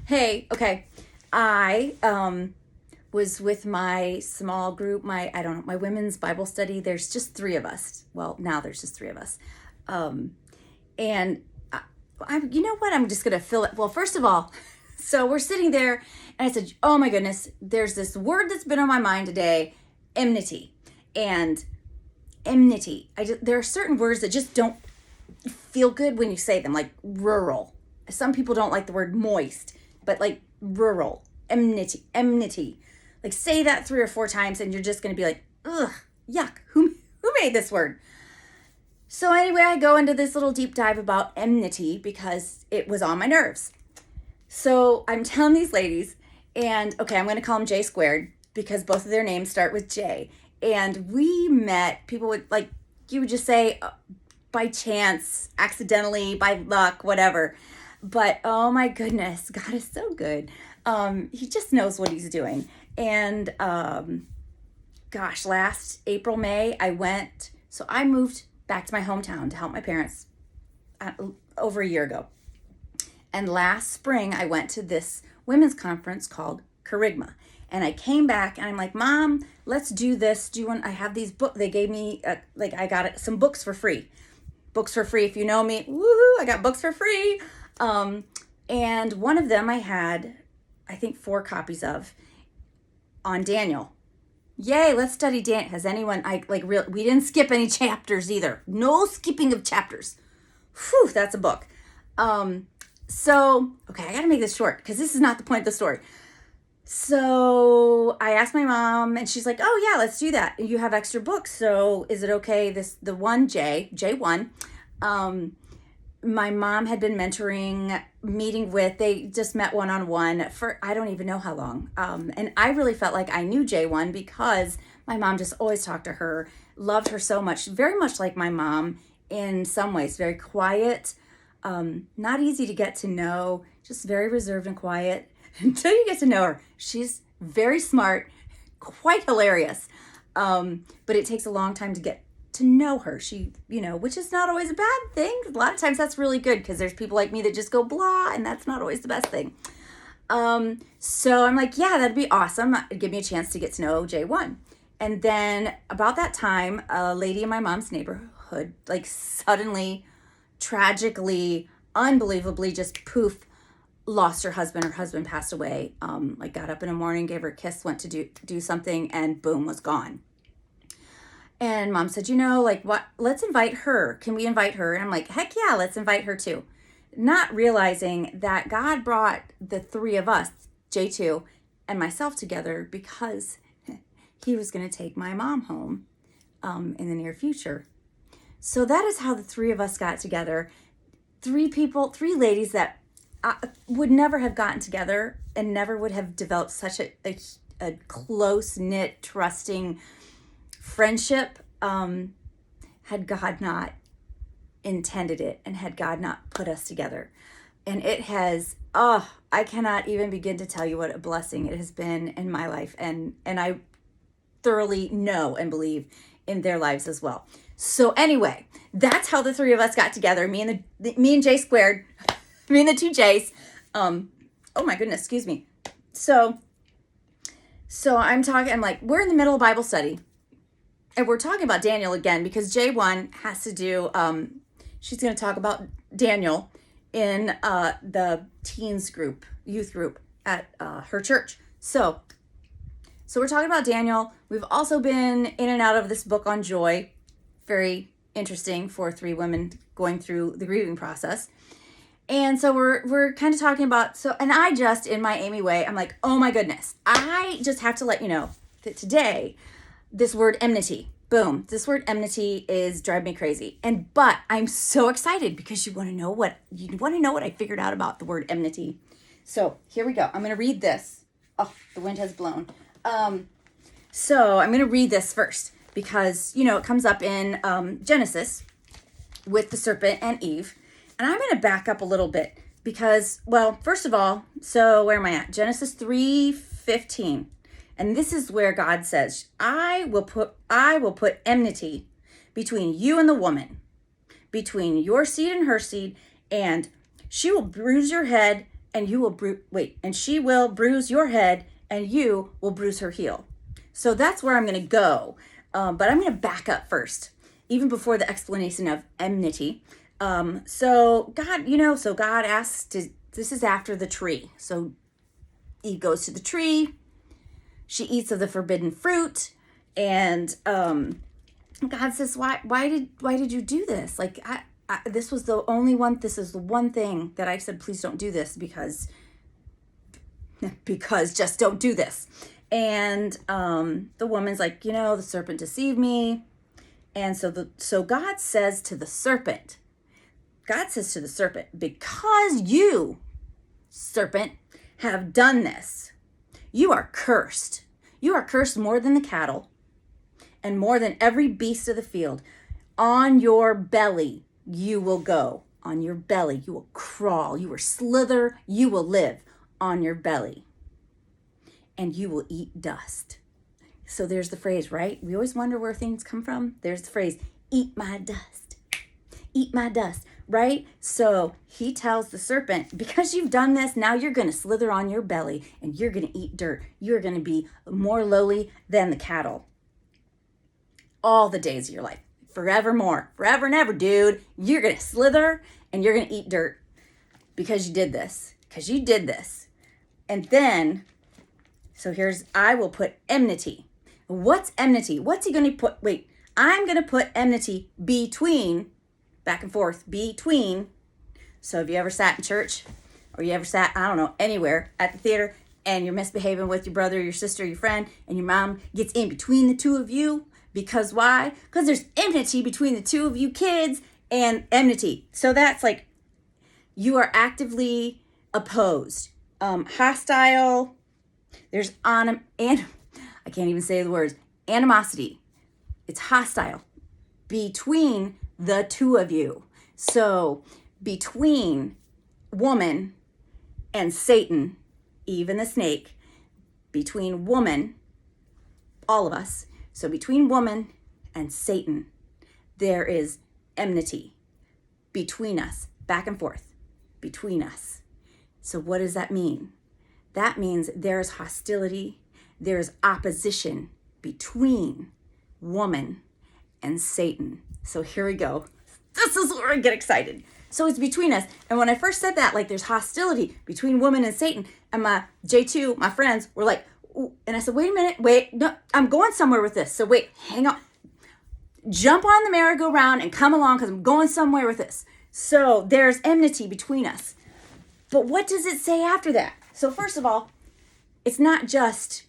Hey, okay. I was with my small group, my women's Bible study. There's just three of us. Well, now there's just three of us. Um, and you know what? I'm just gonna fill it. Well, first of all, so we're sitting there, and I said, "Oh my goodness, there's this word that's been on my mind today, enmity, and enmity. There are certain words that just don't feel good when you say them, like rural. Some people don't like the word moist, but like rural, enmity. Like say that three or four times, and you're just gonna be like, ugh, yuck. Who made this word? So anyway, I go into this little deep dive about enmity because it was on my nerves. So I'm telling these ladies, and okay, I'm going to call them J squared because both of their names start with J. And we met, people would like, you would just say by chance, accidentally, by luck, whatever. But oh my goodness, God is so good. He just knows what he's doing. And gosh, last April, May, I moved back to my hometown to help my parents over a year ago. And last spring, I went to this women's conference called Kerygma. And I came back and I'm like, Mom, let's do this. I have these books. They gave me, I got some books for free. Books for free. If you know me, woohoo, I got books for free. And one of them I had, I think 4 copies of on Daniel. Yay, let's study Daniel. Has anyone, we didn't skip any chapters either. No skipping of chapters. Whew, that's a book. Okay, I gotta make this short because this is not the point of the story. So I asked my mom and she's like, oh yeah, let's do that. You have extra books. So is it okay? The one J1, my mom had been meeting with, they just met one-on-one for, I don't even know how long. And I really felt like I knew J1 because my mom just always talked to her, loved her so much, very much like my mom in some ways, very quiet, not easy to get to know, just very reserved and quiet until you get to know her. She's very smart, quite hilarious. But it takes a long time to get to know her. She, which is not always a bad thing. A lot of times that's really good because there's people like me that just go blah, and that's not always the best thing. So I'm like, yeah, that'd be awesome. It'd give me a chance to get to know J1. And then about that time, a lady in my mom's neighborhood, like suddenly, tragically, unbelievably, just poof, lost her husband. Her husband passed away. Got up in the morning, gave her a kiss, went to do something, and boom, was gone. And Mom said, what? Let's invite her. Can we invite her? And I'm like, heck yeah, let's invite her too. Not realizing that God brought the three of us, J2 and myself, together because he was going to take my mom home in the near future. So that is how the three of us got together. 3 ladies that would never have gotten together and never would have developed such a close-knit, trusting friendship had God not intended it and had God not put us together. And it has, I cannot even begin to tell you what a blessing it has been in my life. And I thoroughly know and believe in their lives as well. So anyway, that's how the three of us got together. Me and J squared, me and the 2 J's. Oh my goodness, excuse me. So I'm like, we're in the middle of Bible study. And we're talking about Daniel again because J1 has to do, she's going to talk about Daniel in the teens group, youth group at her church. So we're talking about Daniel. We've also been in and out of this book on joy. Very interesting for 3 women going through the grieving process. And so we're kind of talking about, and I just, in my Amy way, I'm like, oh my goodness, I just have to let you know that today, this word enmity, boom, this word enmity is driving me crazy. But I'm so excited because you want to know what I figured out about the word enmity. So here we go. I'm going to read this. Oh, the wind has blown. So I'm going to read this first because, it comes up in Genesis with the serpent and Eve. And I'm going to back up a little bit because, well, first of all, so where am I at? Genesis 3:15. And this is where God says, I will put enmity between you and the woman, between your seed and her seed, and she will bruise your head and you will and she will bruise your head, and you will bruise her heel. So that's where I'm going to go. But I'm going to back up first, even before the explanation of enmity. So God asks this is after the tree. So Eve goes to the tree. She eats of the forbidden fruit, and God says, why did you do this? Like, this was the only one. This is the one thing that I said, please don't do this, because just don't do this. And the woman's like, the serpent deceived me. And so God says to the serpent, because you, serpent, have done this, you are cursed. You are cursed more than the cattle and more than every beast of the field. On your belly you will go. On your belly you will crawl. You will slither. You will live on your belly. And you will eat dust. So there's the phrase, right? We always wonder where things come from. There's the phrase, eat my dust. Eat my dust, right? So he tells the serpent, because you've done this, now you're going to slither on your belly and you're going to eat dirt. You're going to be more lowly than the cattle all the days of your life. Forevermore. Forever and ever, dude. You're going to slither and you're going to eat dirt because you did this. Because you did this. And then, so I will put enmity. What's enmity? What's he going to put? Wait, I'm going to put enmity between, back and forth, between. So have you ever sat in church, or you ever sat, I don't know, anywhere at the theater, and you're misbehaving with your brother, your sister, your friend, and your mom gets in between the two of you? Because why? Because there's enmity between the two of you kids, and enmity. So that's like, you are actively opposed, hostile. There's and I can't even say the words, animosity. It's hostile between the two of you. So between woman and Satan, Eve and the snake, between woman, all of us. So between woman and Satan, there is enmity between us, back and forth, between us. So what does that mean? That means there's hostility, there's opposition between woman and Satan. So here we go. This is where I get excited. So it's between us. And when I first said that, like, there's hostility between woman and Satan, and my J2, my friends, were like, ooh. And I said, wait, no, I'm going somewhere with this. So wait, hang on. Jump on the merry-go-round and come along, because I'm going somewhere with this. So there's enmity between us. But what does it say after that? So first of all, it's not just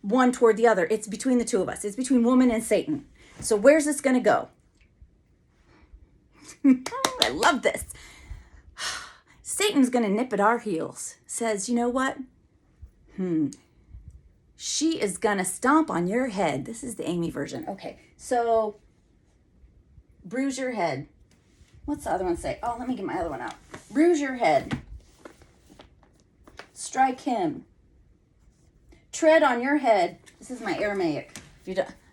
one toward the other. It's between the two of us. It's between woman and Satan. So where's this going to go? I love this. Satan's going to nip at our heels. Says, you know what? She is going to stomp on your head. This is the Amy version. Okay, so bruise your head. What's the other one say? Oh, let me get my other one out. Bruise your head. Strike him. Tread on your head. This is my Aramaic.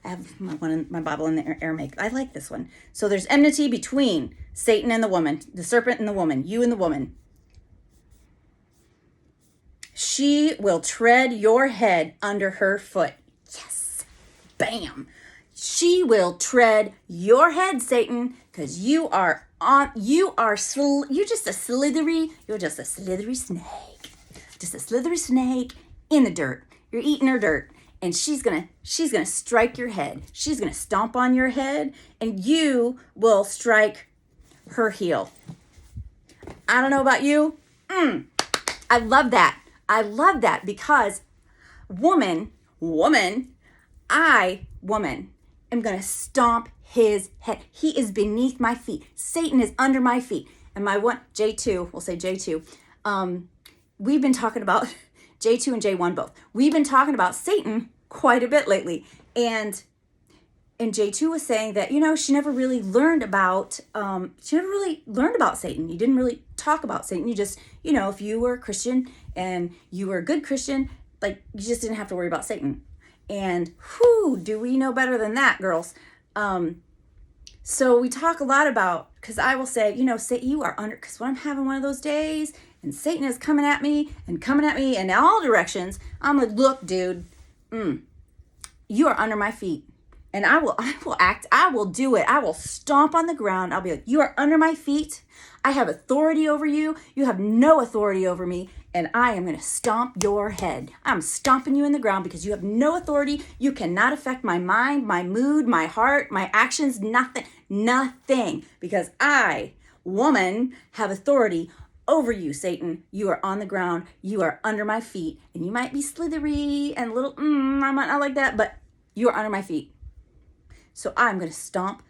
I have my Bible in the Aramaic. I like this one. So there's enmity between Satan and the woman, the serpent and the woman, you and the woman. She will tread your head under her foot. Yes. Bam. She will tread your head, Satan, because you're just a slithery snake. Just a slithery snake in the dirt. You're eating her dirt. And she's gonna strike your head. She's gonna stomp on your head, and you will strike her heel. I don't know about you. I love that. I love that, because woman, am gonna stomp his head. He is beneath my feet. Satan is under my feet. And my one, J2, we'll say J2. We've been talking about J2 and J1 both. We've been talking about Satan quite a bit lately. And J2 was saying that, she never really learned about Satan. You didn't really talk about Satan. You just, if you were a Christian and you were a good Christian, like, you just didn't have to worry about Satan. And whew, do we know better than that, girls? So we talk a lot about, because I will say, say you are under, because when I'm having one of those days and Satan is coming at me in all directions, I'm like, look, dude, you are under my feet. And I will act, I will do it. I will stomp on the ground. I'll be like, you are under my feet. I have authority over you. You have no authority over me. And I am going to stomp your head. I'm stomping you in the ground because you have no authority. You cannot affect my mind, my mood, my heart, my actions, nothing. Because I, woman, have authority over you, Satan. You are on the ground. You are under my feet. And you might be slithery and a little, I might not like that, but you are under my feet. So I'm going to stomp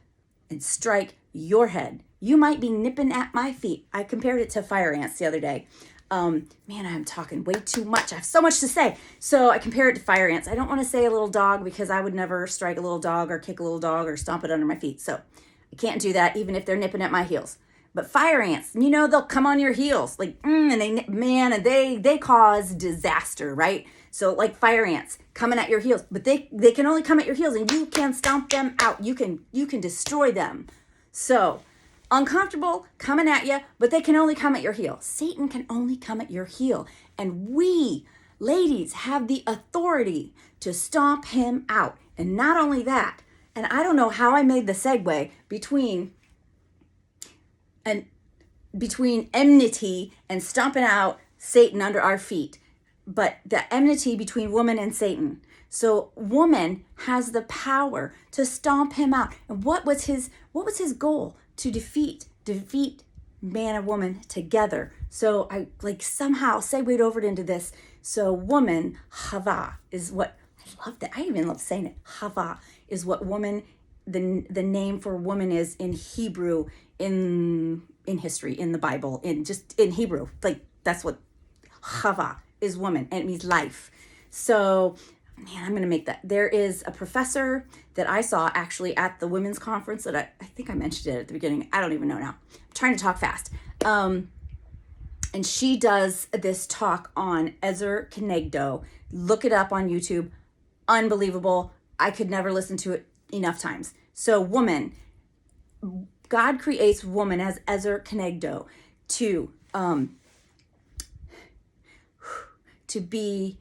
and strike your head. You might be nipping at my feet. I compared it to fire ants the other day. Man, I'm talking way too much. I have so much to say. So I compare it to fire ants. I don't want to say a little dog because I would never strike a little dog or kick a little dog or stomp it under my feet. So I can't do that even if they're nipping at my heels. But fire ants, they'll come on your heels like, and they cause disaster, right? So like fire ants coming at your heels, but they can only come at your heels and you can stomp them out. You can destroy them. So uncomfortable coming at you, but they can only come at your heel. Satan can only come at your heel. And we, ladies, have the authority to stomp him out. And not only that, and I don't know how I made the segue between enmity and stomping out Satan under our feet, but the enmity between woman and Satan. So woman has the power to stomp him out. And what was his goal? To defeat man and woman together. So I somehow segued over into this. So woman, Hava, is what, I love that. I even love saying it. Hava is what woman, the name for woman is in Hebrew, in history, in the Bible, in Hebrew. That's what Hava is, woman, and it means life. So, man, I'm going to make that. There is a professor that I saw actually at the women's conference that I think I mentioned it at the beginning. I don't even know now. I'm trying to talk fast. And she does this talk on Ezer Kenegdo. Look it up on YouTube. Unbelievable. I could never listen to it enough times. So woman, God creates woman as Ezer Kenegdo to be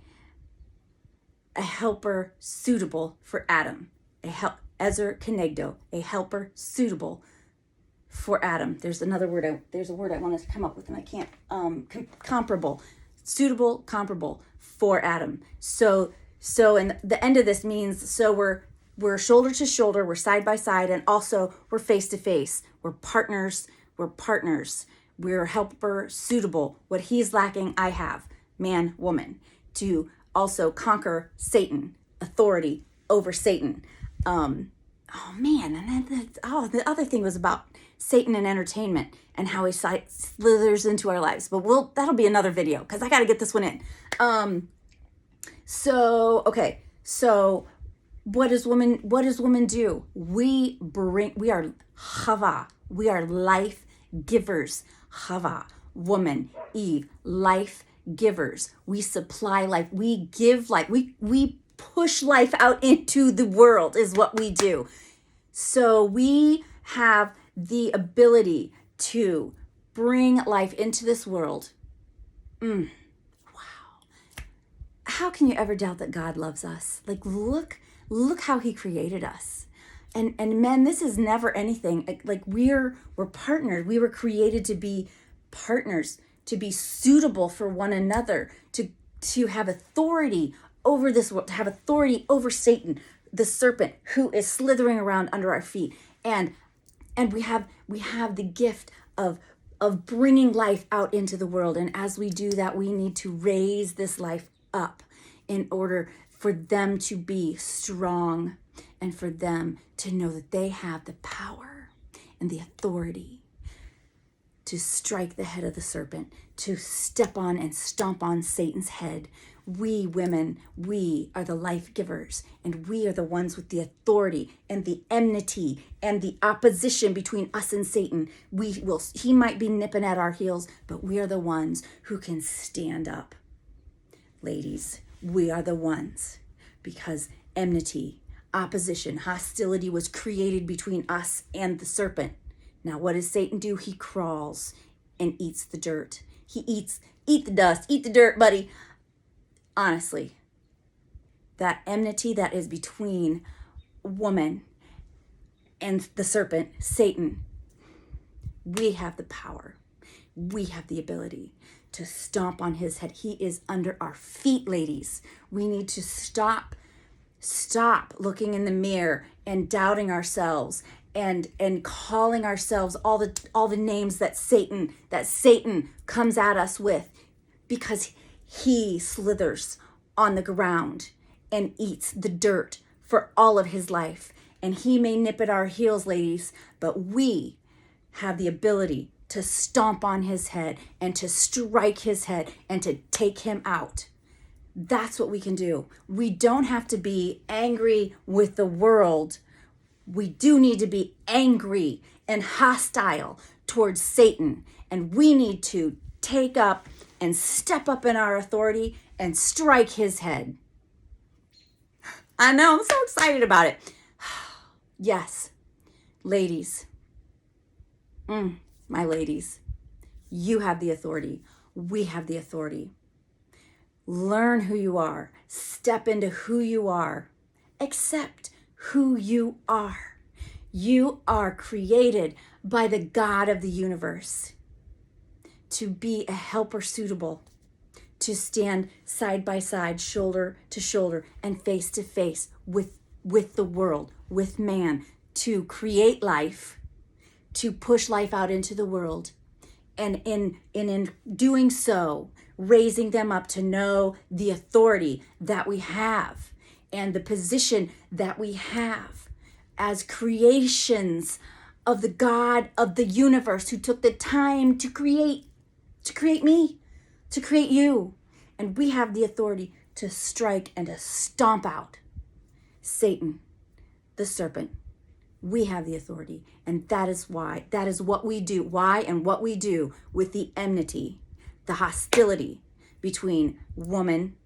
a helper suitable for Adam. Ezer Kenegdo, a helper suitable for Adam. There's another word. There's a word I want to come up with and I can't. Comparable, suitable, comparable for Adam. So and the end of this means, so we're shoulder to shoulder, we're side by side, and also we're face to face. We're partners. We're helper suitable. What he's lacking, I have. Man, woman, to also conquer Satan, authority over Satan. The other thing was about Satan and entertainment and how he slithers into our lives. But that'll be another video because I got to get this one in. So what does woman do? We are Hava. We are life givers. Hava, woman, Eve, life givers. We supply life. We give life. We push life out into the world is what we do. So we have the ability to bring life into this world. Wow. How can you ever doubt that God loves us? Look how he created us. And men, this is never anything. We're partnered. We were created to be partners, to be suitable for one another, to have authority over this world, to have authority over Satan, the serpent who is slithering around under our feet. And we have the gift of bringing life out into the world. And as we do that, we need to raise this life up in order for them to be strong and for them to know that they have the power and the authority to strike the head of the serpent, to step on and stomp on Satan's head. We women, we are the life givers, and we are the ones with the authority and the enmity and the opposition between us and Satan. He might be nipping at our heels, but we are the ones who can stand up. Ladies, we are the ones, because enmity, opposition, hostility was created between us and the serpent. Now, what does Satan do? He crawls and eats the dirt. Eat the dust, eat the dirt, buddy. Honestly, that enmity that is between woman and the serpent, Satan, we have the power. We have the ability to stomp on his head. He is under our feet, ladies. We need to stop looking in the mirror and doubting ourselves and calling ourselves all the names that Satan comes at us with, because he slithers on the ground and eats the dirt for all of his life. And he may nip at our heels, ladies, but we have the ability to stomp on his head and to strike his head and to take him out. That's what we can do. We don't have to be angry with the world. We do need to be angry and hostile towards Satan. And we need to take up and step up in our authority and strike his head. I know, I'm so excited about it. Yes, ladies. My ladies, you have the authority. We have the authority. Learn who you are. Step into who you are. Accept who you are. You are created by the God of the universe to be a helper suitable, to stand side by side, shoulder to shoulder, and face to face with the world, with man, to create life, to push life out into the world, and in doing so, raising them up to know the authority that we have and the position that we have as creations of the God of the universe, who took the time to create me, to create you. And we have the authority to strike and to stomp out Satan, the serpent. We have the authority, and that is what we do. Why and what we do with the enmity, the hostility between woman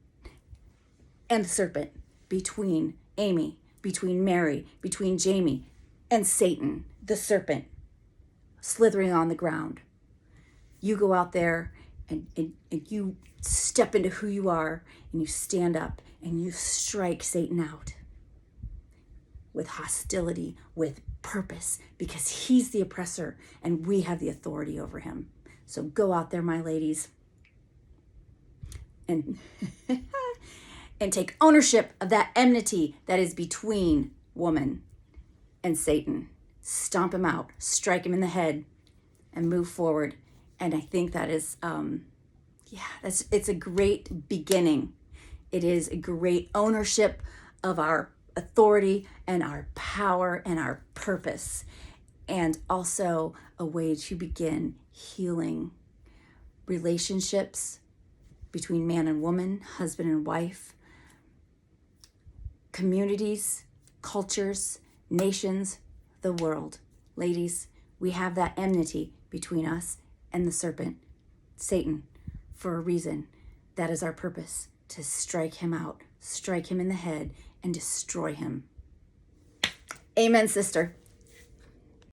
and the serpent, between Amy, between Mary, between Jamie, and Satan, the serpent, slithering on the ground. You go out there and you step into who you are, and you stand up and you strike Satan out with hostility, with purpose, because he's the oppressor and we have the authority over him. So go out there, my ladies, and and take ownership of that enmity that is between woman and Satan. Stomp him out, strike him in the head, and move forward. And I think that is, it's a great beginning. It is a great ownership of our authority and our power and our purpose, and also a way to begin healing relationships between man and woman, husband and wife, communities, cultures, nations, the world. Ladies, we have that enmity between us and the serpent, Satan, for a reason. That is our purpose, to strike him out, strike him in the head, and destroy him. Amen, sister.